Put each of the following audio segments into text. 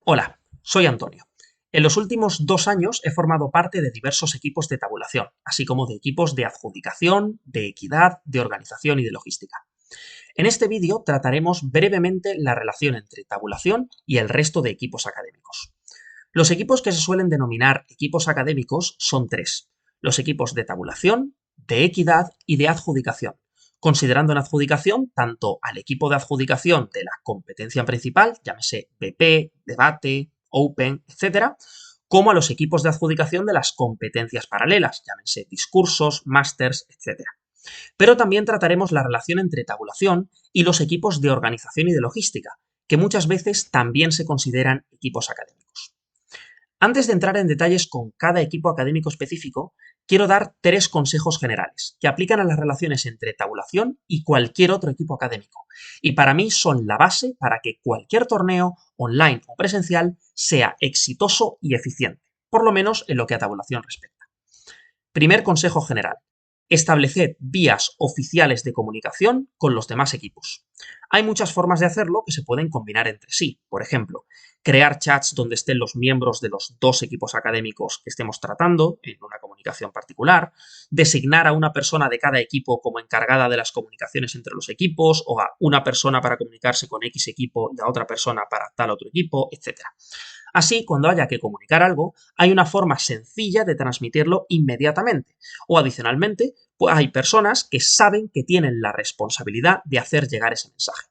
Hola, soy Antonio. En los últimos 2 años he formado parte de diversos equipos de tabulación, así como de equipos de adjudicación, de equidad, de organización y de logística. En este vídeo trataremos brevemente la relación entre tabulación y el resto de equipos académicos. Los equipos que se suelen denominar equipos académicos son tres: los equipos de tabulación, de equidad y de adjudicación, considerando en adjudicación tanto al equipo de adjudicación de la competencia principal, llámese BP, debate, Open, etcétera, como a los equipos de adjudicación de las competencias paralelas, llámense discursos, másters, etcétera. Pero también trataremos la relación entre tabulación y los equipos de organización y de logística, que muchas veces también se consideran equipos académicos. Antes de entrar en detalles con cada equipo académico específico, quiero dar 3 consejos generales que aplican a las relaciones entre tabulación y cualquier otro equipo académico, y para mí son la base para que cualquier torneo, online o presencial, sea exitoso y eficiente, por lo menos en lo que a tabulación respecta. Primer consejo general: estableced vías oficiales de comunicación con los demás equipos. Hay muchas formas de hacerlo que se pueden combinar entre sí. Por ejemplo, crear chats donde estén los miembros de los dos equipos académicos que estemos tratando en una comunicación particular, designar a una persona de cada equipo como encargada de las comunicaciones entre los equipos, o a una persona para comunicarse con X equipo y a otra persona para tal otro equipo, etc. Así, cuando haya que comunicar algo, hay una forma sencilla de transmitirlo inmediatamente. O adicionalmente, pues hay personas que saben que tienen la responsabilidad de hacer llegar ese mensaje.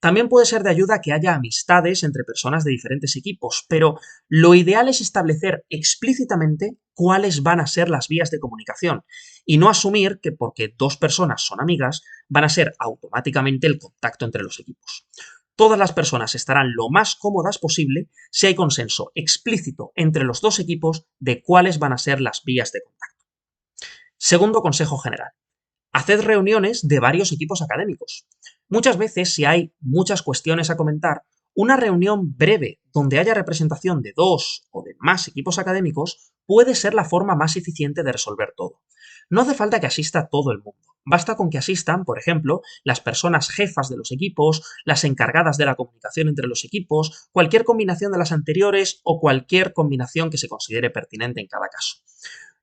También puede ser de ayuda que haya amistades entre personas de diferentes equipos, pero lo ideal es establecer explícitamente cuáles van a ser las vías de comunicación y no asumir que porque dos personas son amigas van a ser automáticamente el contacto entre los equipos. Todas las personas estarán lo más cómodas posible si hay consenso explícito entre los dos equipos de cuáles van a ser las vías de contacto. Segundo consejo general: haced reuniones de varios equipos académicos. Muchas veces, si hay muchas cuestiones a comentar, una reunión breve donde haya representación de dos o de más equipos académicos puede ser la forma más eficiente de resolver todo. No hace falta que asista todo el mundo. Basta con que asistan, por ejemplo, las personas jefas de los equipos, las encargadas de la comunicación entre los equipos, cualquier combinación de las anteriores o cualquier combinación que se considere pertinente en cada caso.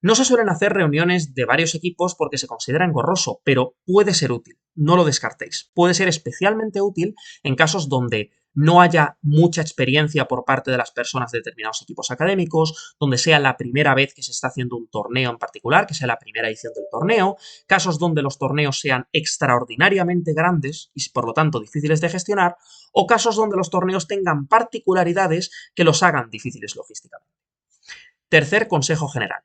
No se suelen hacer reuniones de varios equipos porque se considera engorroso, pero puede ser útil, no lo descartéis. Puede ser especialmente útil en casos donde no haya mucha experiencia por parte de las personas de determinados equipos académicos, donde sea la primera vez que se está haciendo un torneo en particular, que sea la primera edición del torneo, casos donde los torneos sean extraordinariamente grandes y por lo tanto difíciles de gestionar, o casos donde los torneos tengan particularidades que los hagan difíciles logísticamente. Tercer consejo general: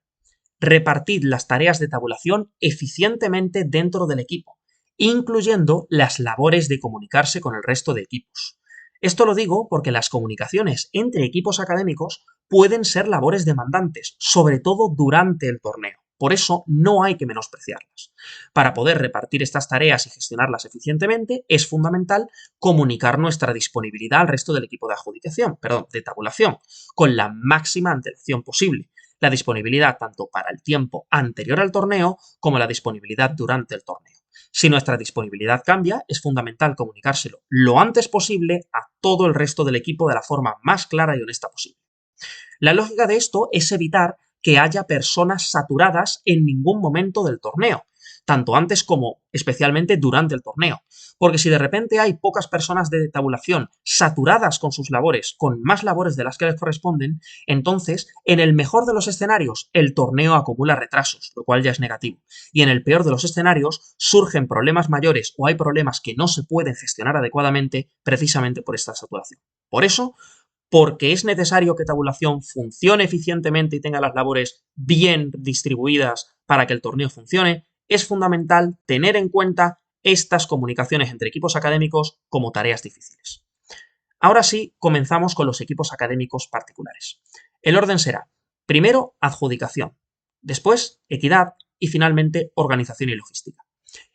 repartid las tareas de tabulación eficientemente dentro del equipo, incluyendo las labores de comunicarse con el resto de equipos. Esto lo digo porque las comunicaciones entre equipos académicos pueden ser labores demandantes, sobre todo durante el torneo. Por eso no hay que menospreciarlas. Para poder repartir estas tareas y gestionarlas eficientemente, es fundamental comunicar nuestra disponibilidad al resto del equipo de adjudicación, de tabulación, con la máxima antelación posible. La disponibilidad tanto para el tiempo anterior al torneo como la disponibilidad durante el torneo. Si nuestra disponibilidad cambia, es fundamental comunicárselo lo antes posible a todo el resto del equipo de la forma más clara y honesta posible. La lógica de esto es evitar que haya personas saturadas en ningún momento del torneo, tanto antes como especialmente durante el torneo. Porque si de repente hay pocas personas de tabulación saturadas con sus labores, con más labores de las que les corresponden, entonces, en el mejor de los escenarios, el torneo acumula retrasos, lo cual ya es negativo. Y en el peor de los escenarios, surgen problemas mayores o hay problemas que no se pueden gestionar adecuadamente precisamente por esta saturación. Por eso, porque es necesario que tabulación funcione eficientemente y tenga las labores bien distribuidas para que el torneo funcione, es fundamental tener en cuenta estas comunicaciones entre equipos académicos como tareas difíciles. Ahora sí, comenzamos con los equipos académicos particulares. El orden será: primero, adjudicación, después, equidad y finalmente, organización y logística.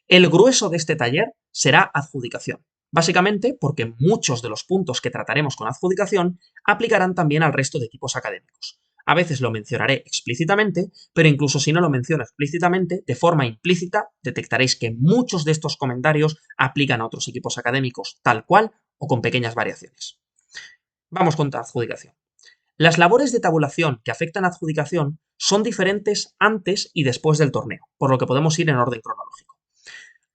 El grueso de este taller será adjudicación, básicamente porque muchos de los puntos que trataremos con adjudicación aplicarán también al resto de equipos académicos. A veces lo mencionaré explícitamente, pero incluso si no lo menciono explícitamente, de forma implícita detectaréis que muchos de estos comentarios aplican a otros equipos académicos tal cual o con pequeñas variaciones. Vamos con adjudicación. Las labores de tabulación que afectan a adjudicación son diferentes antes y después del torneo, por lo que podemos ir en orden cronológico.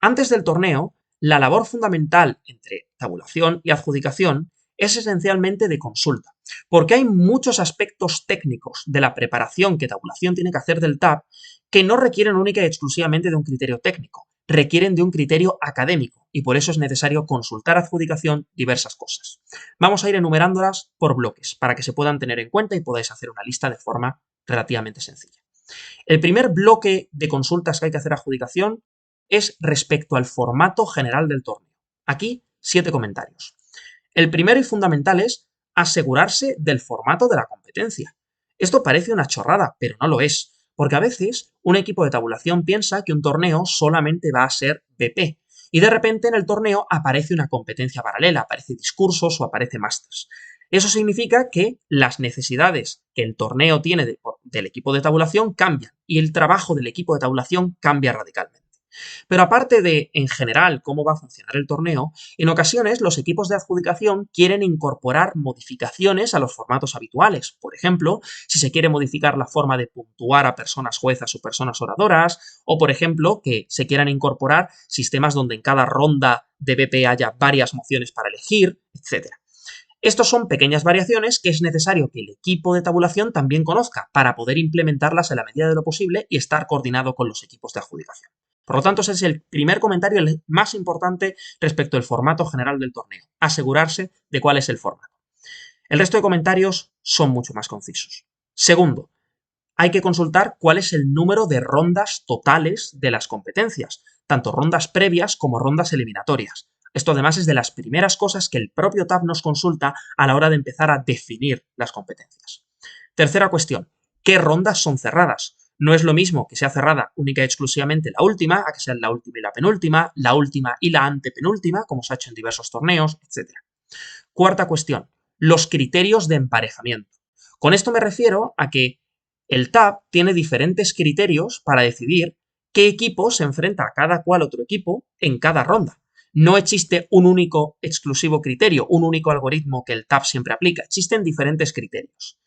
Antes del torneo, la labor fundamental entre tabulación y adjudicación es esencialmente de consulta, porque hay muchos aspectos técnicos de la preparación que tabulación tiene que hacer del TAB que no requieren única y exclusivamente de un criterio técnico, requieren de un criterio académico y por eso es necesario consultar adjudicación diversas cosas. Vamos a ir enumerándolas por bloques para que se puedan tener en cuenta y podáis hacer una lista de forma relativamente sencilla. El primer bloque de consultas que hay que hacer a adjudicación es respecto al formato general del torneo. Aquí, 7 comentarios. El primero y fundamental es asegurarse del formato de la competencia. Esto parece una chorrada, pero no lo es, porque a veces un equipo de tabulación piensa que un torneo solamente va a ser BP, y de repente en el torneo aparece una competencia paralela, aparece discursos o aparece másters. Eso significa que las necesidades que el torneo tiene del equipo de tabulación cambian y el trabajo del equipo de tabulación cambia radicalmente. Pero aparte de, en general, cómo va a funcionar el torneo, en ocasiones los equipos de adjudicación quieren incorporar modificaciones a los formatos habituales. Por ejemplo, si se quiere modificar la forma de puntuar a personas juezas o personas oradoras, o por ejemplo, que se quieran incorporar sistemas donde en cada ronda de BP haya varias mociones para elegir, etc. Estos son pequeñas variaciones que es necesario que el equipo de tabulación también conozca para poder implementarlas en la medida de lo posible y estar coordinado con los equipos de adjudicación. Por lo tanto, ese es el primer comentario, el más importante respecto al formato general del torneo. Asegurarse de cuál es el formato. El resto de comentarios son mucho más concisos. Segundo, hay que consultar cuál es el número de rondas totales de las competencias, tanto rondas previas como rondas eliminatorias. Esto además es de las primeras cosas que el propio TAB nos consulta a la hora de empezar a definir las competencias. Tercera cuestión, ¿qué rondas son cerradas? No es lo mismo que sea cerrada única y exclusivamente la última, a que sean la última y la antepenúltima, como se ha hecho en diversos torneos, etc. Cuarta cuestión, los criterios de emparejamiento. Con esto me refiero a que el TAB tiene diferentes criterios para decidir qué equipo se enfrenta a cada cual otro equipo en cada ronda. No existe un único exclusivo criterio, un único algoritmo que el TAB siempre aplica. Existen diferentes criterios.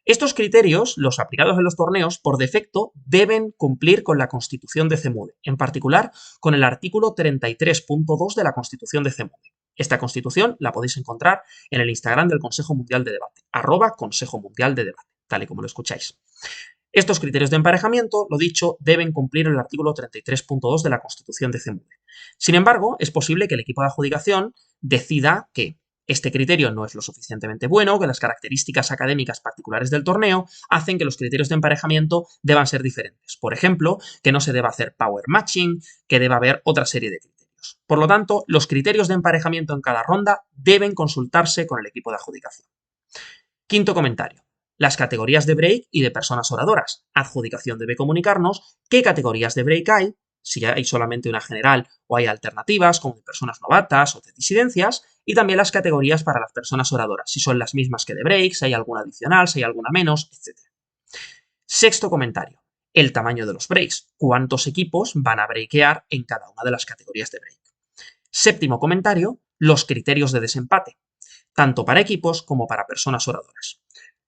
Estos criterios, los aplicados en los torneos, por defecto deben cumplir con la Constitución de CEMUDE, en particular con el artículo 33.2 de la Constitución de CEMUDE. Esta Constitución la podéis encontrar en el Instagram del Consejo Mundial de Debate, @Consejo Mundial de Debate, tal y como lo escucháis. Estos criterios de emparejamiento, lo dicho, deben cumplir el artículo 33.2 de la Constitución de CEMUDE. Sin embargo, es posible que el equipo de adjudicación decida que este criterio no es lo suficientemente bueno, que las características académicas particulares del torneo hacen que los criterios de emparejamiento deban ser diferentes. Por ejemplo, que no se deba hacer power matching, que deba haber otra serie de criterios. Por lo tanto, los criterios de emparejamiento en cada ronda deben consultarse con el equipo de adjudicación. Quinto comentario. Las categorías de break y de personas oradoras. Adjudicación debe comunicarnos qué categorías de break hay, si hay solamente una general o hay alternativas, como de personas novatas o de disidencias, y también las categorías para las personas oradoras, si son las mismas que de break, si hay alguna adicional, si hay alguna menos, etc. Sexto comentario. El tamaño de los breaks. ¿Cuántos equipos van a breakear en cada una de las categorías de break? Séptimo comentario. Los criterios de desempate, tanto para equipos como para personas oradoras.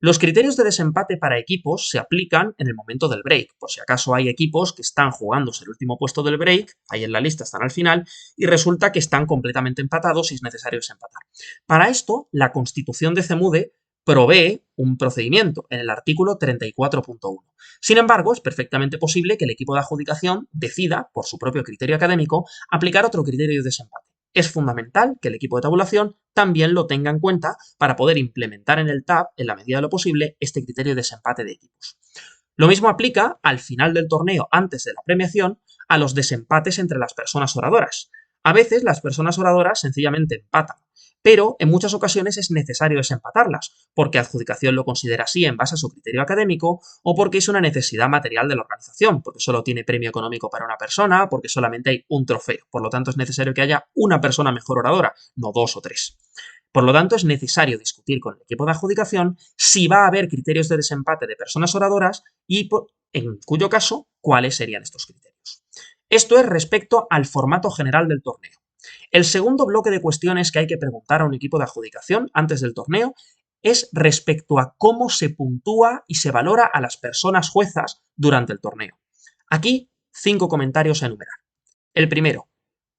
Los criterios de desempate para equipos se aplican en el momento del break, por si acaso hay equipos que están jugándose el último puesto del break, ahí en la lista están al final, y resulta que están completamente empatados y es necesario desempatar. Para esto, la Constitución de CEMUDE provee un procedimiento en el artículo 34.1. Sin embargo, es perfectamente posible que el equipo de adjudicación decida, por su propio criterio académico, aplicar otro criterio de desempate. Es fundamental que el equipo de tabulación también lo tenga en cuenta para poder implementar en el TAB, en la medida de lo posible, este criterio de desempate de equipos. Lo mismo aplica al final del torneo, antes de la premiación, a los desempates entre las personas oradoras. A veces las personas oradoras sencillamente empatan, pero en muchas ocasiones es necesario desempatarlas, porque adjudicación lo considera así en base a su criterio académico o porque es una necesidad material de la organización, porque solo tiene premio económico para una persona, porque solamente hay un trofeo. Por lo tanto, es necesario que haya una persona mejor oradora, no 2 o 3. Por lo tanto, es necesario discutir con el equipo de adjudicación si va a haber criterios de desempate de personas oradoras y, en cuyo caso, cuáles serían estos criterios. Esto es respecto al formato general del torneo. El segundo bloque de cuestiones que hay que preguntar a un equipo de adjudicación antes del torneo es respecto a cómo se puntúa y se valora a las personas juezas durante el torneo. Aquí, 5 comentarios a enumerar. El primero,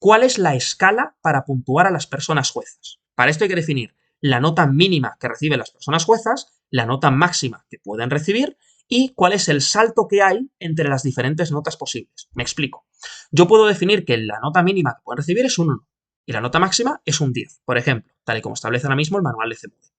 ¿cuál es la escala para puntuar a las personas juezas? Para esto hay que definir la nota mínima que reciben las personas juezas, la nota máxima que pueden recibir y cuál es el salto que hay entre las diferentes notas posibles. Me explico. Yo puedo definir que la nota mínima que pueden recibir es un 1 y la nota máxima es un 10, por ejemplo, tal y como establece ahora mismo el manual de CMUDE.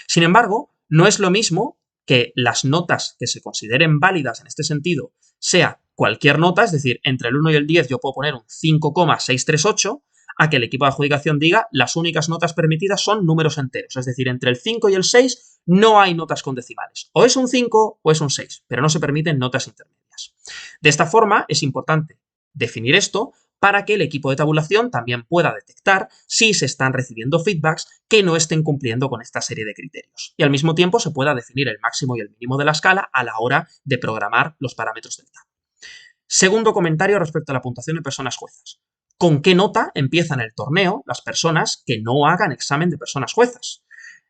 Sin embargo, no es lo mismo que las notas que se consideren válidas en este sentido sea cualquier nota, es decir, entre el 1 y el 10 yo puedo poner un 5,638, a que el equipo de adjudicación diga las únicas notas permitidas son números enteros, es decir, entre el 5 y el 6 no hay notas con decimales, o es un 5 o es un 6, pero no se permiten notas intermedias. De esta forma es importante definir esto para que el equipo de tabulación también pueda detectar si se están recibiendo feedbacks que no estén cumpliendo con esta serie de criterios. Y al mismo tiempo se pueda definir el máximo y el mínimo de la escala a la hora de programar los parámetros del TAB. Segundo comentario respecto a la puntuación de personas juezas. ¿Con qué nota empiezan el torneo las personas que no hagan examen de personas juezas?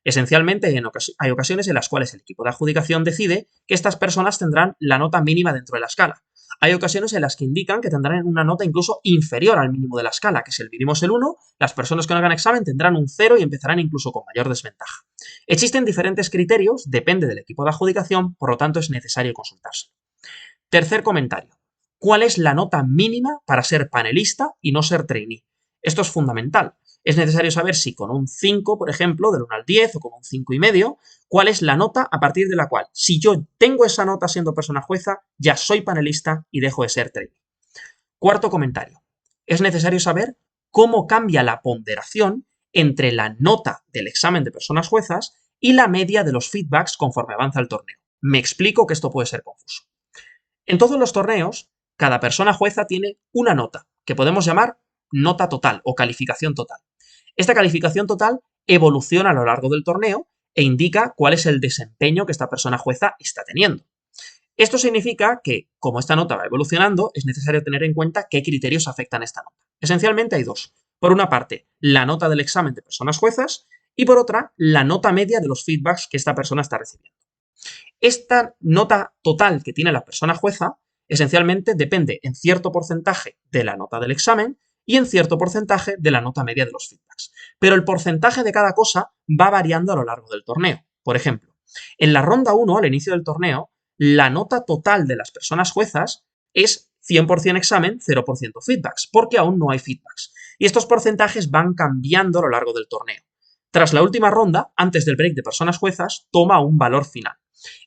Esencialmente, hay ocasiones en las cuales el equipo de adjudicación decide que estas personas tendrán la nota mínima dentro de la escala. Hay ocasiones en las que indican que tendrán una nota incluso inferior al mínimo de la escala, que si el mínimo es el 1, las personas que no hagan examen tendrán un 0 y empezarán incluso con mayor desventaja. Existen diferentes criterios, depende del equipo de adjudicación, por lo tanto es necesario consultarse. Tercer comentario. ¿Cuál es la nota mínima para ser panelista y no ser trainee? Esto es fundamental. Es necesario saber si con un 5, por ejemplo, del 1 al 10 o con un 5,5, cuál es la nota a partir de la cual, si yo tengo esa nota siendo persona jueza, ya soy panelista y dejo de ser trainee. Cuarto comentario. Es necesario saber cómo cambia la ponderación entre la nota del examen de personas juezas y la media de los feedbacks conforme avanza el torneo. Me explico que esto puede ser confuso. En todos los torneos, cada persona jueza tiene una nota, que podemos llamar nota total o calificación total. Esta calificación total evoluciona a lo largo del torneo e indica cuál es el desempeño que esta persona jueza está teniendo. Esto significa que, como esta nota va evolucionando, es necesario tener en cuenta qué criterios afectan esta nota. Esencialmente hay dos. Por una parte, la nota del examen de personas juezas y por otra, la nota media de los feedbacks que esta persona está recibiendo. Esta nota total que tiene la persona jueza esencialmente depende en cierto porcentaje de la nota del examen y en cierto porcentaje de la nota media de los feedbacks. Pero el porcentaje de cada cosa va variando a lo largo del torneo. Por ejemplo, en la ronda 1, al inicio del torneo, la nota total de las personas juezas es 100% examen, 0% feedbacks, porque aún no hay feedbacks. Y estos porcentajes van cambiando a lo largo del torneo. Tras la última ronda, antes del break de personas juezas, toma un valor final.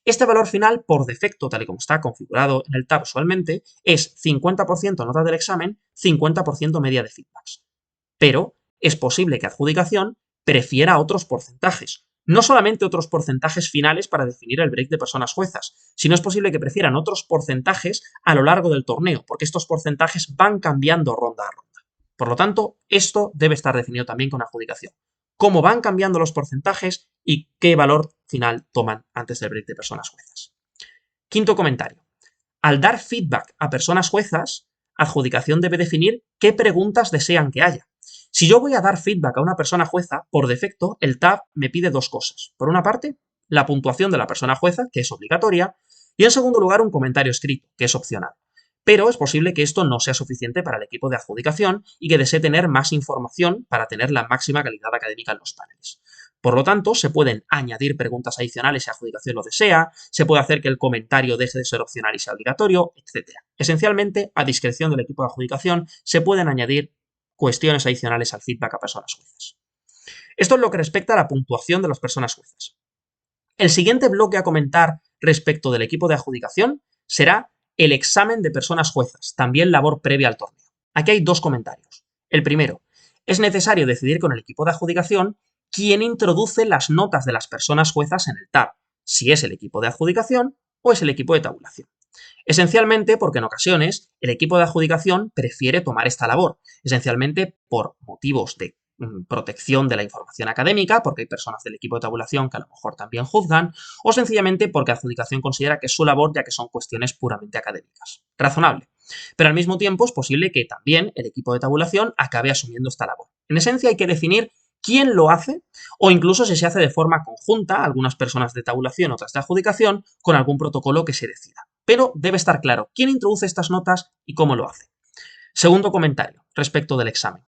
Este valor final, por defecto, tal y como está configurado en el TAB usualmente, es 50% nota del examen, 50% media de feedbacks. Pero es posible que adjudicación prefiera otros porcentajes. No solamente otros porcentajes finales para definir el break de personas juezas, sino es posible que prefieran otros porcentajes a lo largo del torneo, porque estos porcentajes van cambiando ronda a ronda. Por lo tanto, esto debe estar definido también con adjudicación. Cómo van cambiando los porcentajes y qué valor final toman antes del break de personas juezas. Quinto comentario. Al dar feedback a personas juezas, adjudicación debe definir qué preguntas desean que haya. Si yo voy a dar feedback a una persona jueza, por defecto, el TAB me pide dos cosas. Por una parte, la puntuación de la persona jueza, que es obligatoria, y en segundo lugar, un comentario escrito, que es opcional. Pero es posible que esto no sea suficiente para el equipo de adjudicación y que desee tener más información para tener la máxima calidad académica en los paneles. Por lo tanto, se pueden añadir preguntas adicionales si adjudicación lo desea, se puede hacer que el comentario deje de ser opcional y sea obligatorio, etc. Esencialmente, a discreción del equipo de adjudicación, se pueden añadir cuestiones adicionales al feedback a personas juezas. Esto es lo que respecta a la puntuación de las personas juezas. El siguiente bloque a comentar respecto del equipo de adjudicación será el examen de personas juezas, también labor previa al torneo. Aquí hay dos comentarios. El primero, es necesario decidir con el equipo de adjudicación quién introduce las notas de las personas juezas en el TAB, si es el equipo de adjudicación o es el equipo de tabulación. Esencialmente porque en ocasiones el equipo de adjudicación prefiere tomar esta labor, esencialmente por motivos de protección de la información académica, porque hay personas del equipo de tabulación que a lo mejor también juzgan, o sencillamente porque adjudicación considera que es su labor ya que son cuestiones puramente académicas. Razonable. Pero al mismo tiempo es posible que también el equipo de tabulación acabe asumiendo esta labor. En esencia hay que definir quién lo hace, o incluso si se hace de forma conjunta, algunas personas de tabulación, otras de adjudicación, con algún protocolo que se decida. Pero debe estar claro quién introduce estas notas y cómo lo hace. Segundo comentario, respecto del examen.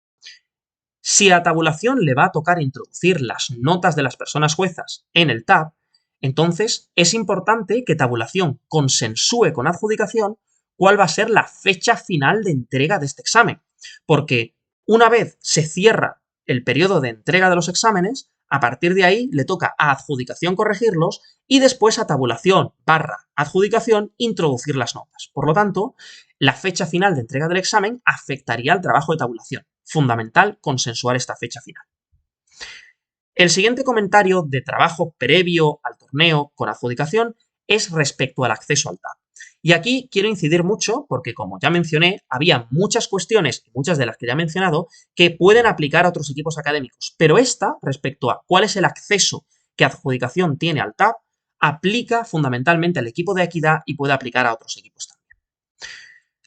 Si a tabulación le va a tocar introducir las notas de las personas juezas en el TAB, entonces es importante que tabulación consensúe con adjudicación cuál va a ser la fecha final de entrega de este examen, porque una vez se cierra el periodo de entrega de los exámenes, a partir de ahí le toca a adjudicación corregirlos y después a tabulación / adjudicación introducir las notas. Por lo tanto, la fecha final de entrega del examen afectaría al trabajo de tabulación. Fundamental consensuar esta fecha final. El siguiente comentario de trabajo previo al torneo con adjudicación es respecto al acceso al TAB. Y aquí quiero incidir mucho porque, como ya mencioné, había muchas cuestiones, muchas de las que ya he mencionado, que pueden aplicar a otros equipos académicos. Pero esta, respecto a cuál es el acceso que adjudicación tiene al TAB, aplica fundamentalmente al equipo de equidad y puede aplicar a otros equipos también.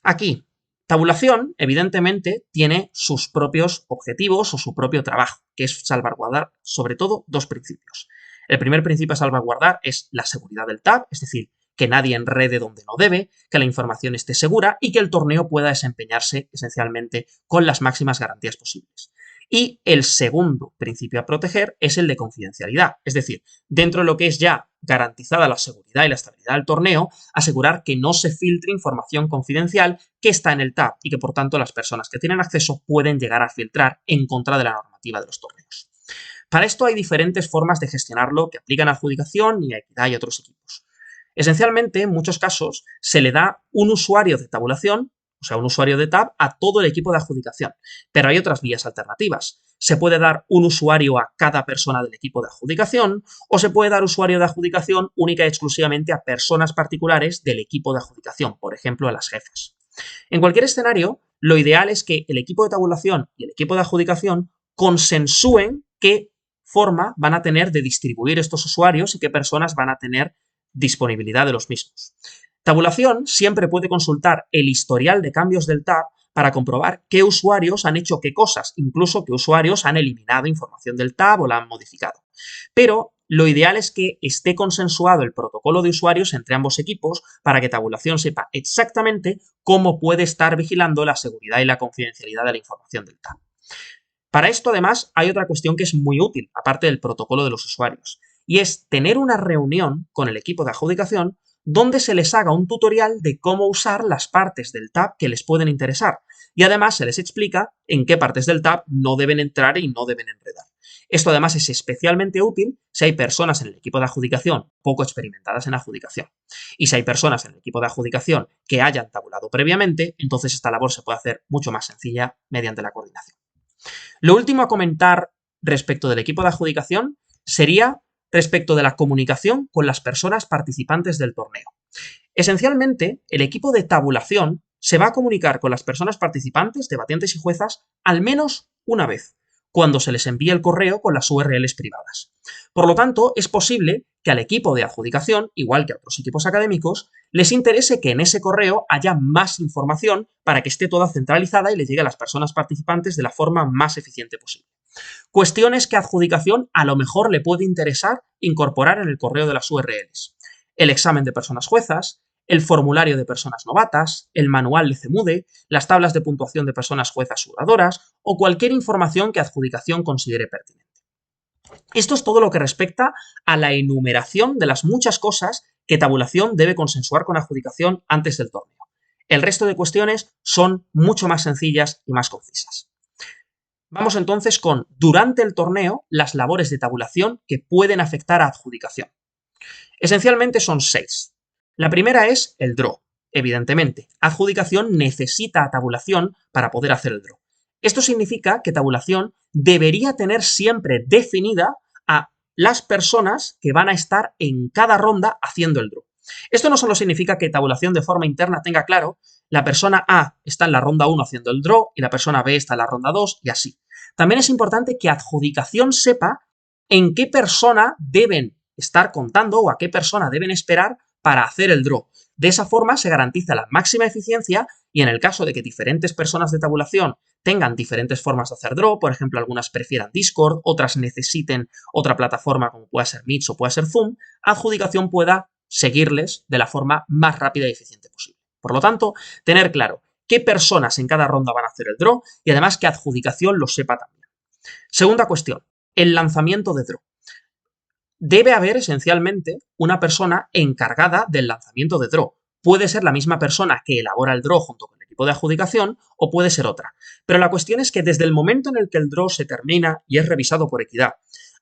Aquí, tabulación, evidentemente, tiene sus propios objetivos o su propio trabajo, que es salvaguardar, sobre todo, dos principios. El primer principio a salvaguardar es la seguridad del TAB, es decir, que nadie enrede donde no debe, que la información esté segura y que el torneo pueda desempeñarse esencialmente con las máximas garantías posibles. Y el segundo principio a proteger es el de confidencialidad, es decir, dentro de lo que es ya garantizada la seguridad y la estabilidad del torneo, asegurar que no se filtre información confidencial que está en el TAB y que por tanto las personas que tienen acceso pueden llegar a filtrar en contra de la normativa de los torneos. Para esto hay diferentes formas de gestionarlo que aplican a adjudicación y a equidad y a otros equipos. Esencialmente, en muchos casos, se le da un usuario de tabulación, o sea, un usuario de TAB, a todo el equipo de adjudicación. Pero hay otras vías alternativas. Se puede dar un usuario a cada persona del equipo de adjudicación, o se puede dar usuario de adjudicación única y exclusivamente a personas particulares del equipo de adjudicación, por ejemplo, a las jefas. En cualquier escenario, lo ideal es que el equipo de tabulación y el equipo de adjudicación consensúen qué forma van a tener de distribuir estos usuarios y qué personas van a tener disponibilidad de los mismos. Tabulación siempre puede consultar el historial de cambios del TAB para comprobar qué usuarios han hecho qué cosas, incluso qué usuarios han eliminado información del TAB o la han modificado. Pero lo ideal es que esté consensuado el protocolo de usuarios entre ambos equipos para que tabulación sepa exactamente cómo puede estar vigilando la seguridad y la confidencialidad de la información del TAB. Para esto, además, hay otra cuestión que es muy útil, aparte del protocolo de los usuarios, y es tener una reunión con el equipo de adjudicación donde se les haga un tutorial de cómo usar las partes del TAB que les pueden interesar, y además se les explica en qué partes del TAB no deben entrar y no deben enredar. Esto además es especialmente útil si hay personas en el equipo de adjudicación poco experimentadas en adjudicación. Y si hay personas en el equipo de adjudicación que hayan tabulado previamente, entonces esta labor se puede hacer mucho más sencilla mediante la coordinación. Lo último a comentar respecto del equipo de adjudicación sería respecto de la comunicación con las personas participantes del torneo. Esencialmente, el equipo de tabulación se va a comunicar con las personas participantes, debatientes y juezas, al menos una vez, cuando se les envíe el correo con las URLs privadas. Por lo tanto, es posible que al equipo de adjudicación, igual que a otros equipos académicos, les interese que en ese correo haya más información para que esté toda centralizada y le llegue a las personas participantes de la forma más eficiente posible. Cuestiones que a adjudicación a lo mejor le puede interesar incorporar en el correo de las URLs. El examen de personas juezas, el formulario de personas novatas, el manual de CEMUDE, las tablas de puntuación de personas juezas juradoras o cualquier información que adjudicación considere pertinente. Esto es todo lo que respecta a la enumeración de las muchas cosas que tabulación debe consensuar con adjudicación antes del torneo. El resto de cuestiones son mucho más sencillas y más concisas. Vamos entonces con, durante el torneo, las labores de tabulación que pueden afectar a adjudicación. Esencialmente son 6. La primera es el draw. Evidentemente, adjudicación necesita tabulación para poder hacer el draw. Esto significa que tabulación debería tener siempre definida a las personas que van a estar en cada ronda haciendo el draw. Esto no solo significa que tabulación de forma interna tenga claro la persona A está en la ronda 1 haciendo el draw y la persona B está en la ronda 2 y así. También es importante que adjudicación sepa en qué persona deben estar contando o a qué persona deben esperar para hacer el draw. De esa forma se garantiza la máxima eficiencia y en el caso de que diferentes personas de tabulación tengan diferentes formas de hacer draw, por ejemplo, algunas prefieran Discord, otras necesiten otra plataforma como pueda ser Meet o pueda ser Zoom, adjudicación pueda seguirles de la forma más rápida y eficiente posible. Por lo tanto, tener claro qué personas en cada ronda van a hacer el draw y además que adjudicación lo sepa también. Segunda cuestión, el lanzamiento de draw. Debe haber esencialmente una persona encargada del lanzamiento de draw. Puede ser la misma persona que elabora el draw junto con el equipo de adjudicación o puede ser otra. Pero la cuestión es que desde el momento en el que el draw se termina y es revisado por equidad,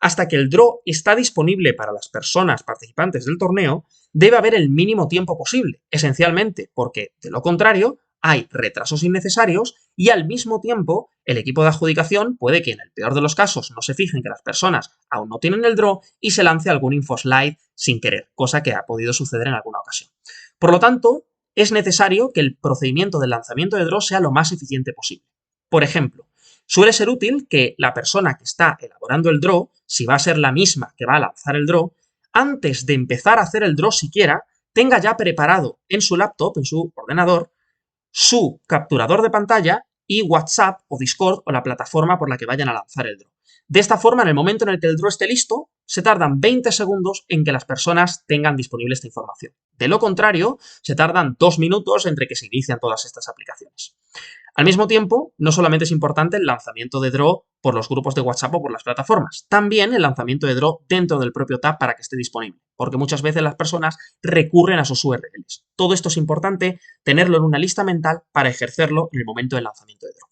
hasta que el draw está disponible para las personas participantes del torneo, debe haber el mínimo tiempo posible, esencialmente porque, de lo contrario, hay retrasos innecesarios y al mismo tiempo el equipo de adjudicación puede que en el peor de los casos no se fijen que las personas aún no tienen el draw y se lance algún infoslide sin querer, cosa que ha podido suceder en alguna ocasión. Por lo tanto, es necesario que el procedimiento del lanzamiento de draw sea lo más eficiente posible. Por ejemplo, suele ser útil que la persona que está elaborando el draw, si va a ser la misma que va a lanzar el draw, antes de empezar a hacer el draw siquiera, tenga ya preparado en su laptop, en su ordenador, su capturador de pantalla y WhatsApp o Discord o la plataforma por la que vayan a lanzar el draw. De esta forma, en el momento en el que el draw esté listo, se tardan 20 segundos en que las personas tengan disponible esta información. De lo contrario, se tardan 2 minutos entre que se inician todas estas aplicaciones. Al mismo tiempo, no solamente es importante el lanzamiento de draw por los grupos de WhatsApp o por las plataformas, también el lanzamiento de draw dentro del propio tab para que esté disponible, porque muchas veces las personas recurren a sus URLs. Todo esto es importante tenerlo en una lista mental para ejercerlo en el momento del lanzamiento de draw.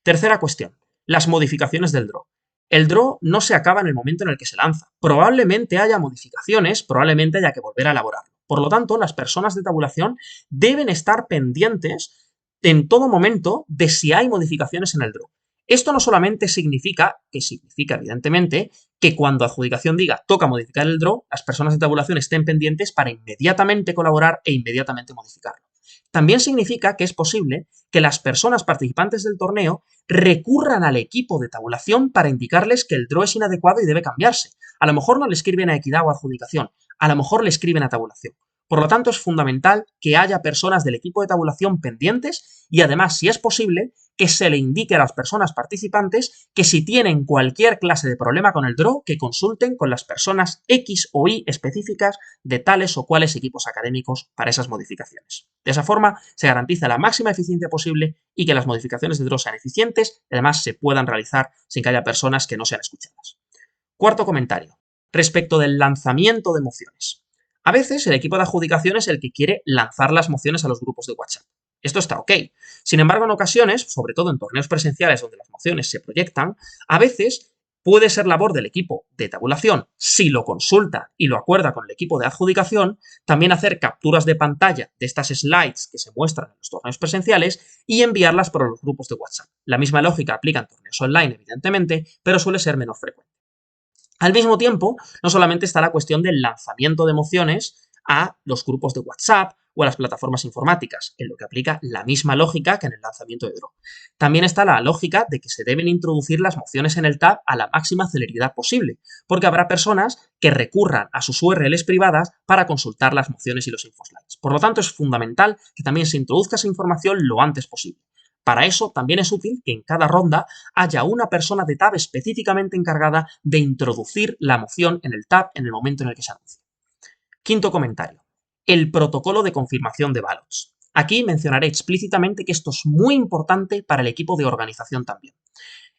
Tercera cuestión, las modificaciones del draw. El draw no se acaba en el momento en el que se lanza. Probablemente haya modificaciones, probablemente haya que volver a elaborarlo. Por lo tanto, las personas de tabulación deben estar pendientes en todo momento de si hay modificaciones en el draw. Esto no solamente significa evidentemente que cuando adjudicación diga toca modificar el draw, las personas de tabulación estén pendientes para inmediatamente colaborar e inmediatamente modificarlo. También significa que es posible que las personas participantes del torneo recurran al equipo de tabulación para indicarles que el draw es inadecuado y debe cambiarse. A lo mejor no le escriben a equidad o adjudicación, a lo mejor le escriben a tabulación. Por lo tanto, es fundamental que haya personas del equipo de tabulación pendientes y además, si es posible, que se le indique a las personas participantes que si tienen cualquier clase de problema con el draw, que consulten con las personas X o Y específicas de tales o cuales equipos académicos para esas modificaciones. De esa forma, se garantiza la máxima eficiencia posible y que las modificaciones de draw sean eficientes y además se puedan realizar sin que haya personas que no sean escuchadas. Cuarto comentario. Respecto del lanzamiento de mociones. A veces el equipo de adjudicación es el que quiere lanzar las mociones a los grupos de WhatsApp. Esto está ok. Sin embargo, en ocasiones, sobre todo en torneos presenciales donde las mociones se proyectan, a veces puede ser labor del equipo de tabulación, si lo consulta y lo acuerda con el equipo de adjudicación, también hacer capturas de pantalla de estas slides que se muestran en los torneos presenciales y enviarlas por los grupos de WhatsApp. La misma lógica aplica en torneos online, evidentemente, pero suele ser menos frecuente. Al mismo tiempo, no solamente está la cuestión del lanzamiento de mociones a los grupos de WhatsApp o a las plataformas informáticas, en lo que aplica la misma lógica que en el lanzamiento de draw. También está la lógica de que se deben introducir las mociones en el tab a la máxima celeridad posible, porque habrá personas que recurran a sus URLs privadas para consultar las mociones y los infoslides. Por lo tanto, es fundamental que también se introduzca esa información lo antes posible. Para eso también es útil que en cada ronda haya una persona de tab específicamente encargada de introducir la moción en el tab en el momento en el que se anuncie. Quinto comentario. El protocolo de confirmación de ballots. Aquí mencionaré explícitamente que esto es muy importante para el equipo de organización también.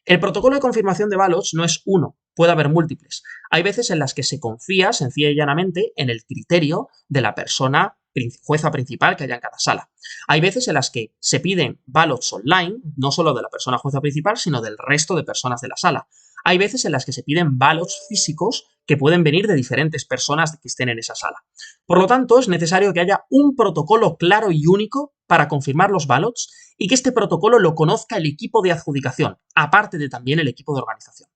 El protocolo de confirmación de ballots no es uno, puede haber múltiples. Hay veces en las que se confía sencilla y llanamente en el criterio de la persona jueza principal que haya en cada sala. Hay veces en las que se piden ballots online, no solo de la persona jueza principal, sino del resto de personas de la sala. Hay veces en las que se piden ballots físicos que pueden venir de diferentes personas que estén en esa sala. Por lo tanto, es necesario que haya un protocolo claro y único para confirmar los ballots y que este protocolo lo conozca el equipo de adjudicación, aparte de también el equipo de organización.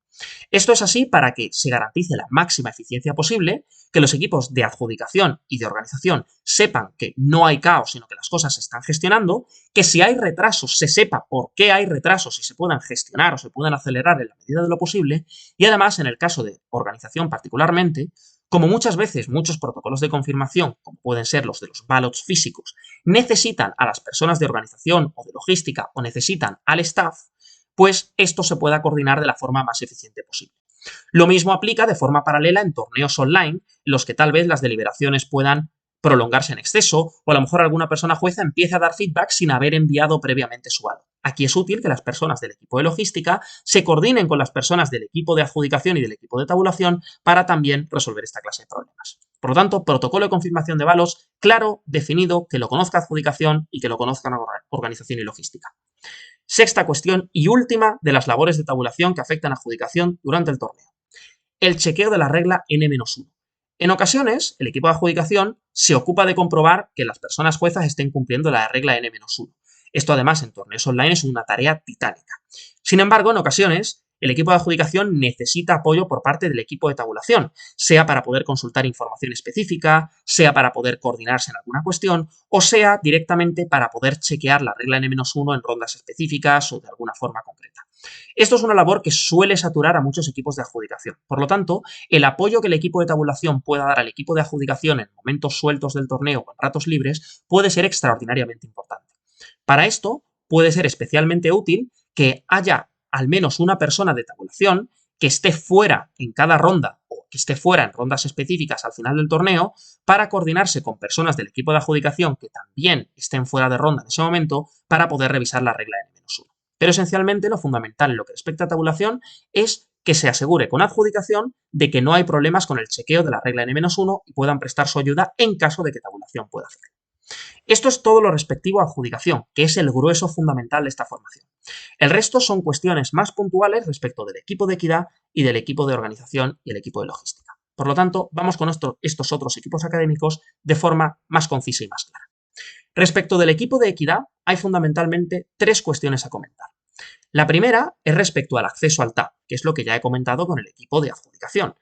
Esto es así para que se garantice la máxima eficiencia posible, que los equipos de adjudicación y de organización sepan que no hay caos, sino que las cosas se están gestionando, que si hay retrasos se sepa por qué hay retrasos y se puedan gestionar o se puedan acelerar en la medida de lo posible, y además, en el caso de organización particularmente, Como muchas veces muchos protocolos de confirmación, como pueden ser los de los ballots físicos, necesitan a las personas de organización o de logística o necesitan al staff, pues esto se pueda coordinar de la forma más eficiente posible. Lo mismo aplica de forma paralela en torneos online, en los que tal vez las deliberaciones puedan prolongarse en exceso, o a lo mejor alguna persona jueza empieza a dar feedback sin haber enviado previamente su algo. Aquí es útil que las personas del equipo de logística se coordinen con las personas del equipo de adjudicación y del equipo de tabulación para también resolver esta clase de problemas. Por lo tanto, protocolo de confirmación de balos claro, definido, que lo conozca adjudicación y que lo conozcan organización y logística. Sexta cuestión y última de las labores de tabulación que afectan a adjudicación durante el torneo. El chequeo de la regla N-1. En ocasiones, el equipo de adjudicación se ocupa de comprobar que las personas juezas estén cumpliendo la regla N-1. Esto además en torneos online es una tarea titánica. Sin embargo, en ocasiones, el equipo de adjudicación necesita apoyo por parte del equipo de tabulación, sea para poder consultar información específica, sea para poder coordinarse en alguna cuestión, o sea directamente para poder chequear la regla N-1 en rondas específicas o de alguna forma concreta. Esto es una labor que suele saturar a muchos equipos de adjudicación. Por lo tanto, el apoyo que el equipo de tabulación pueda dar al equipo de adjudicación en momentos sueltos del torneo o en ratos libres puede ser extraordinariamente importante. Para esto, puede ser especialmente útil que haya al menos una persona de tabulación que esté fuera en cada ronda o que esté fuera en rondas específicas al final del torneo para coordinarse con personas del equipo de adjudicación que también estén fuera de ronda en ese momento para poder revisar la regla N-1. Pero esencialmente lo fundamental en lo que respecta a tabulación es que se asegure con adjudicación de que no hay problemas con el chequeo de la regla N-1 y puedan prestar su ayuda en caso de que tabulación pueda hacerlo. Esto es todo lo respectivo a adjudicación, que es el grueso fundamental de esta formación. El resto son cuestiones más puntuales respecto del equipo de equidad y del equipo de organización y el equipo de logística. Por lo tanto, vamos con estos otros equipos académicos de forma más concisa y más clara. Respecto del equipo de equidad, hay fundamentalmente tres cuestiones a comentar. La primera es respecto al acceso al TAB, que es lo que ya he comentado con el equipo de adjudicación.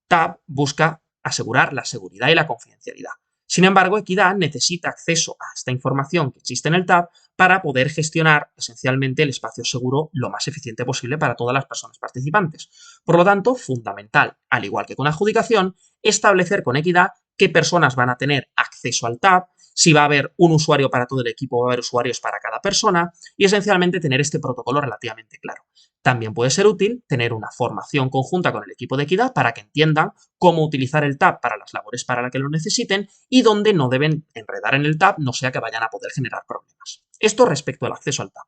TAB busca asegurar la seguridad y la confidencialidad. Sin embargo, Equidad necesita acceso a esta información que existe en el TAB para poder gestionar esencialmente el espacio seguro lo más eficiente posible para todas las personas participantes. Por lo tanto, fundamental, al igual que con adjudicación, establecer con Equidad qué personas van a tener acceso al TAB, si va a haber un usuario para todo el equipo o va a haber usuarios para cada persona y esencialmente tener este protocolo relativamente claro. También puede ser útil tener una formación conjunta con el equipo de equidad para que entiendan cómo utilizar el TAB para las labores para las que lo necesiten y dónde no deben enredar en el TAB, no sea que vayan a poder generar problemas. Esto respecto al acceso al TAB.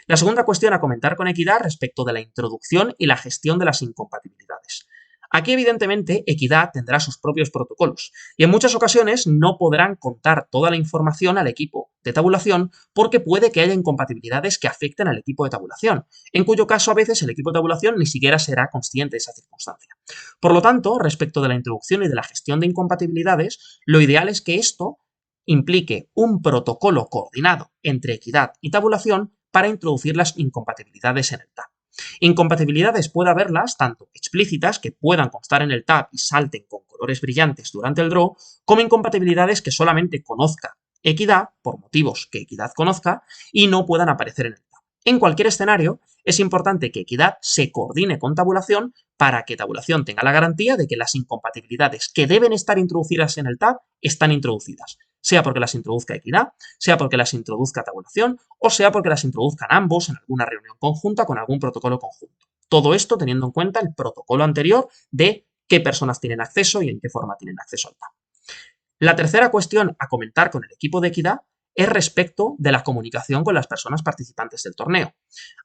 La segunda cuestión a comentar con equidad respecto de la introducción y la gestión de las incompatibilidades. Aquí, evidentemente, Equidad tendrá sus propios protocolos y en muchas ocasiones no podrán contar toda la información al equipo de tabulación porque puede que haya incompatibilidades que afecten al equipo de tabulación, en cuyo caso a veces el equipo de tabulación ni siquiera será consciente de esa circunstancia. Por lo tanto, respecto de la introducción y de la gestión de incompatibilidades, lo ideal es que esto implique un protocolo coordinado entre Equidad y tabulación para introducir las incompatibilidades en el TAB. Incompatibilidades puede haberlas tanto explícitas, que puedan constar en el TAB y salten con colores brillantes durante el draw, como incompatibilidades que solamente conozca Equidad, por motivos que Equidad conozca, y no puedan aparecer en el TAB. En cualquier escenario, es importante que Equidad se coordine con tabulación para que tabulación tenga la garantía de que las incompatibilidades que deben estar introducidas en el TAB están introducidas, sea porque las introduzca Equidad, sea porque las introduzca tabulación o sea porque las introduzcan ambos en alguna reunión conjunta con algún protocolo conjunto. Todo esto teniendo en cuenta el protocolo anterior de qué personas tienen acceso y en qué forma tienen acceso al TAB. La tercera cuestión a comentar con el equipo de equidad es respecto de la comunicación con las personas participantes del torneo.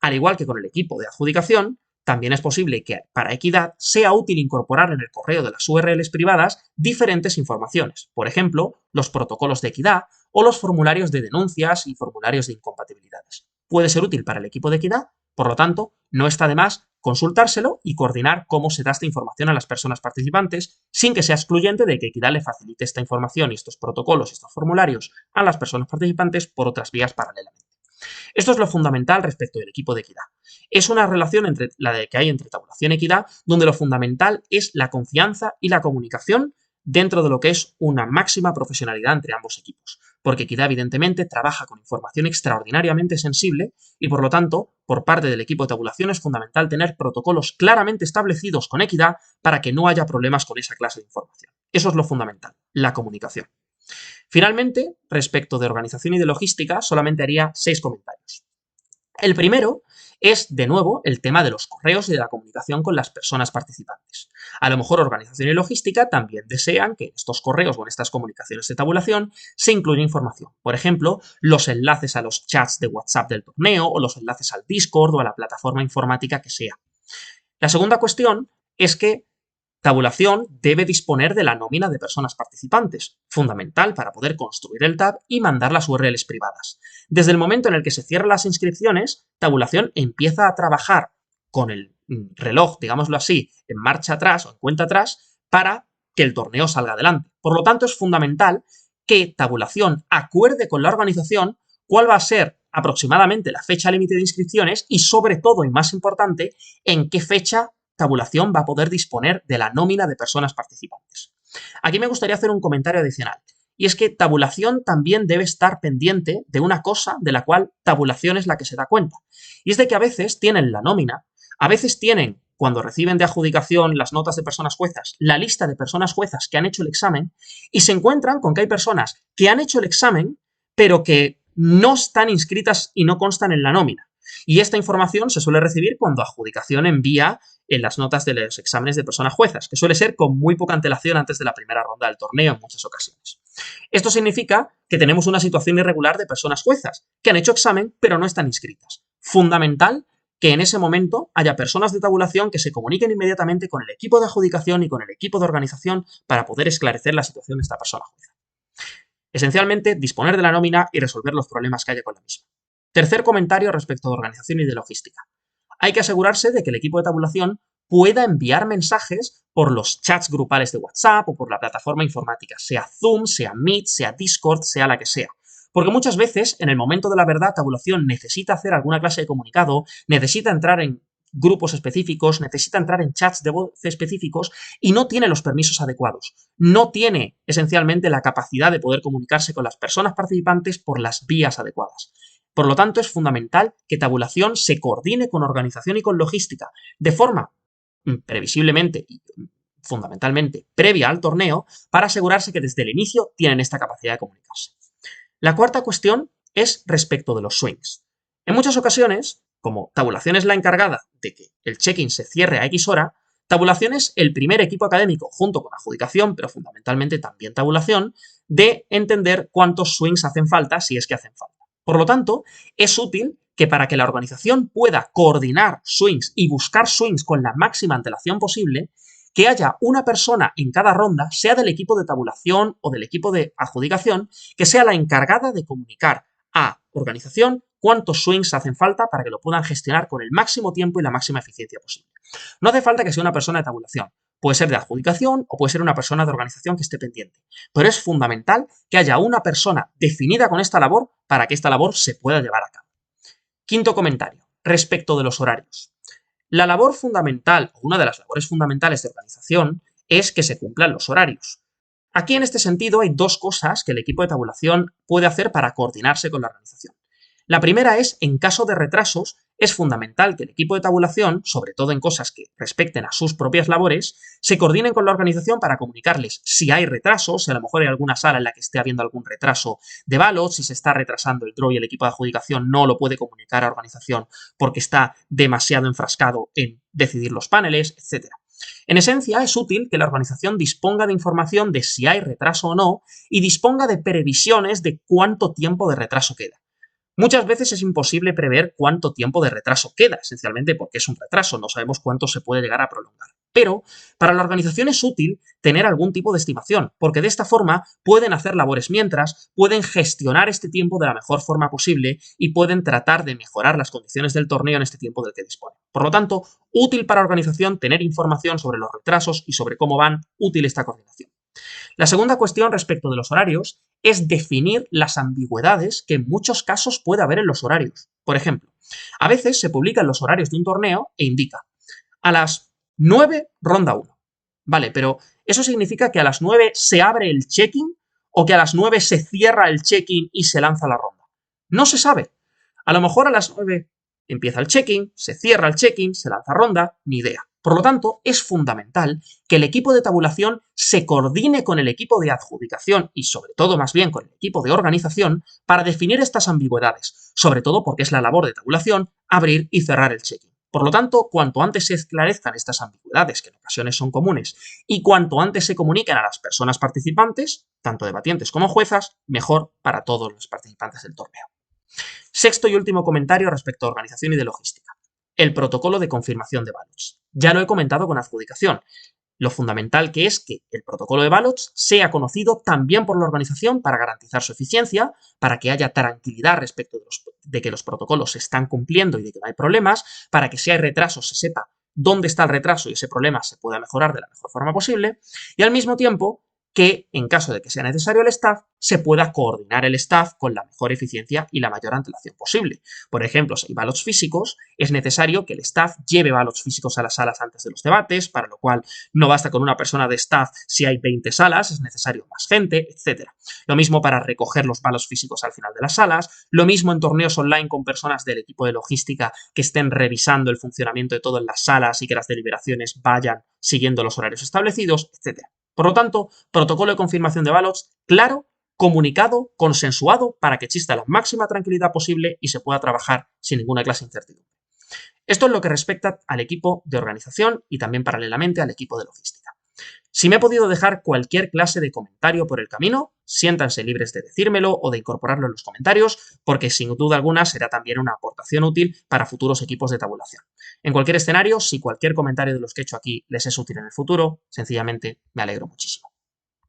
Al igual que con el equipo de adjudicación, también es posible que para equidad sea útil incorporar en el correo de las URLs privadas diferentes informaciones, por ejemplo, los protocolos de equidad o los formularios de denuncias y formularios de incompatibilidades. Puede ser útil para el equipo de equidad, por lo tanto, no está de más consultárselo y coordinar cómo se da esta información a las personas participantes sin que sea excluyente de que Equidad le facilite esta información y estos protocolos y estos formularios a las personas participantes por otras vías paralelamente. Esto es lo fundamental respecto del equipo de equidad. Es una relación entre la que hay entre tabulación y equidad, donde lo fundamental es la confianza y la comunicación dentro de lo que es una máxima profesionalidad entre ambos equipos, porque Equidad evidentemente trabaja con información extraordinariamente sensible y por lo tanto, por parte del equipo de tabulación es fundamental tener protocolos claramente establecidos con Equidad para que no haya problemas con esa clase de información. Eso es lo fundamental, la comunicación. Finalmente, respecto de organización y de logística, solamente haría 6 comentarios. El primero es, de nuevo, el tema de los correos y de la comunicación con las personas participantes. A lo mejor organización y logística también desean que en estos correos o en estas comunicaciones de tabulación se incluya información. Por ejemplo, los enlaces a los chats de WhatsApp del torneo o los enlaces al Discord o a la plataforma informática que sea. La segunda cuestión es que tabulación debe disponer de la nómina de personas participantes, fundamental para poder construir el tab y mandar las URLs privadas. Desde el momento en el que se cierran las inscripciones, tabulación empieza a trabajar con el reloj, digámoslo así, en marcha atrás o en cuenta atrás para que el torneo salga adelante. Por lo tanto, es fundamental que tabulación acuerde con la organización cuál va a ser aproximadamente la fecha límite de inscripciones y, sobre todo y más importante, en qué fecha tabulación va a poder disponer de la nómina de personas participantes. Aquí me gustaría hacer un comentario adicional, y es que tabulación también debe estar pendiente de una cosa de la cual tabulación es la que se da cuenta, y es de que a veces tienen la nómina, a veces tienen, cuando reciben de adjudicación las notas de personas juezas, la lista de personas juezas que han hecho el examen, y se encuentran con que hay personas que han hecho el examen, pero que no están inscritas y no constan en la nómina. Y esta información se suele recibir cuando adjudicación envía en las notas de los exámenes de personas juezas, que suele ser con muy poca antelación antes de la primera ronda del torneo en muchas ocasiones. Esto significa que tenemos una situación irregular de personas juezas que han hecho examen pero no están inscritas. Fundamental que en ese momento haya personas de tabulación que se comuniquen inmediatamente con el equipo de adjudicación y con el equipo de organización para poder esclarecer la situación de esta persona jueza. Esencialmente, disponer de la nómina y resolver los problemas que haya con la misma. Tercer comentario respecto de organización y de logística. Hay que asegurarse de que el equipo de tabulación pueda enviar mensajes por los chats grupales de WhatsApp o por la plataforma informática, sea Zoom, sea Meet, sea Discord, sea la que sea. Porque muchas veces, en el momento de la verdad, tabulación necesita hacer alguna clase de comunicado, necesita entrar en grupos específicos, necesita entrar en chats de voz específicos y no tiene los permisos adecuados. No tiene, esencialmente, la capacidad de poder comunicarse con las personas participantes por las vías adecuadas. Por lo tanto, es fundamental que tabulación se coordine con organización y con logística de forma previsiblemente y fundamentalmente previa al torneo para asegurarse que desde el inicio tienen esta capacidad de comunicarse. La cuarta cuestión es respecto de los swings. En muchas ocasiones, como tabulación es la encargada de que el check-in se cierre a X hora, tabulación es el primer equipo académico, junto con adjudicación, pero fundamentalmente también tabulación, de entender cuántos swings hacen falta si es que hacen falta. Por lo tanto, es útil que para que la organización pueda coordinar swings y buscar swings con la máxima antelación posible, que haya una persona en cada ronda, sea del equipo de tabulación o del equipo de adjudicación, que sea la encargada de comunicar a organización cuántos swings hacen falta para que lo puedan gestionar con el máximo tiempo y la máxima eficiencia posible. No hace falta que sea una persona de tabulación, puede ser de adjudicación o puede ser una persona de organización que esté pendiente, pero es fundamental que haya una persona definida con esta labor para que esta labor se pueda llevar a cabo. Quinto comentario, respecto de los horarios. La labor fundamental, o una de las labores fundamentales de organización, es que se cumplan los horarios. Aquí en este sentido hay dos cosas que el equipo de tabulación puede hacer para coordinarse con la organización. La primera es, en caso de retrasos, es fundamental que el equipo de tabulación, sobre todo en cosas que respecten a sus propias labores, se coordinen con la organización para comunicarles si hay retrasos, si a lo mejor hay alguna sala en la que esté habiendo algún retraso de ballots, si se está retrasando el draw y el equipo de adjudicación no lo puede comunicar a la organización porque está demasiado enfrascado en decidir los paneles, etc. En esencia, es útil que la organización disponga de información de si hay retraso o no y disponga de previsiones de cuánto tiempo de retraso queda. Muchas veces es imposible prever cuánto tiempo de retraso queda, esencialmente porque es un retraso, no sabemos cuánto se puede llegar a prolongar. Pero para la organización es útil tener algún tipo de estimación, porque de esta forma pueden hacer labores mientras, pueden gestionar este tiempo de la mejor forma posible y pueden tratar de mejorar las condiciones del torneo en este tiempo del que disponen. Por lo tanto, útil para la organización tener información sobre los retrasos y sobre cómo van, útil esta coordinación. La segunda cuestión respecto de los horarios es definir las ambigüedades que en muchos casos puede haber en los horarios. Por ejemplo, a veces se publican los horarios de un torneo e indica a las 9 ronda 1. Vale, pero ¿Eso significa que a las 9 se abre el check-in o que a las 9 se cierra el check-in y se lanza la ronda? No se sabe. A lo mejor a las 9 empieza el check-in, se cierra el check-in, se lanza ronda, ni idea. Por lo tanto, es fundamental que el equipo de tabulación se coordine con el equipo de adjudicación y sobre todo más bien con el equipo de organización para definir estas ambigüedades, sobre todo porque es la labor de tabulación abrir y cerrar el check-in. Por lo tanto, cuanto antes se esclarezcan estas ambigüedades, que en ocasiones son comunes, y cuanto antes se comuniquen a las personas participantes, tanto debatientes como juezas, mejor para todos los participantes del torneo. Sexto y último comentario respecto a organización y de logística. El protocolo de confirmación de ballots. Ya lo he comentado con adjudicación. Lo fundamental que es que el protocolo de ballots sea conocido también por la organización para garantizar su eficiencia, para que haya tranquilidad respecto de que los protocolos se están cumpliendo y de que no hay problemas, para que si hay retrasos se sepa dónde está el retraso y ese problema se pueda mejorar de la mejor forma posible, y al mismo tiempo que, en caso de que sea necesario el staff, se pueda coordinar el staff con la mejor eficiencia y la mayor antelación posible. Por ejemplo, si hay ballots físicos, es necesario que el staff lleve ballots físicos a las salas antes de los debates, para lo cual no basta con una persona de staff si hay 20 salas, es necesario más gente, etc. Lo mismo para recoger los ballots físicos al final de las salas, lo mismo en torneos online con personas del equipo de logística que estén revisando el funcionamiento de todo en las salas y que las deliberaciones vayan siguiendo los horarios establecidos, etc. Por lo tanto, protocolo de confirmación de ballots claro, comunicado, consensuado, para que exista la máxima tranquilidad posible y se pueda trabajar sin ninguna clase de incertidumbre. Esto es lo que respecta al equipo de organización y también paralelamente al equipo de logística. Si me he podido dejar cualquier clase de comentario por el camino, siéntanse libres de decírmelo o de incorporarlo en los comentarios, porque sin duda alguna será también una aportación útil para futuros equipos de tabulación. En cualquier escenario, si cualquier comentario de los que he hecho aquí les es útil en el futuro, sencillamente me alegro muchísimo.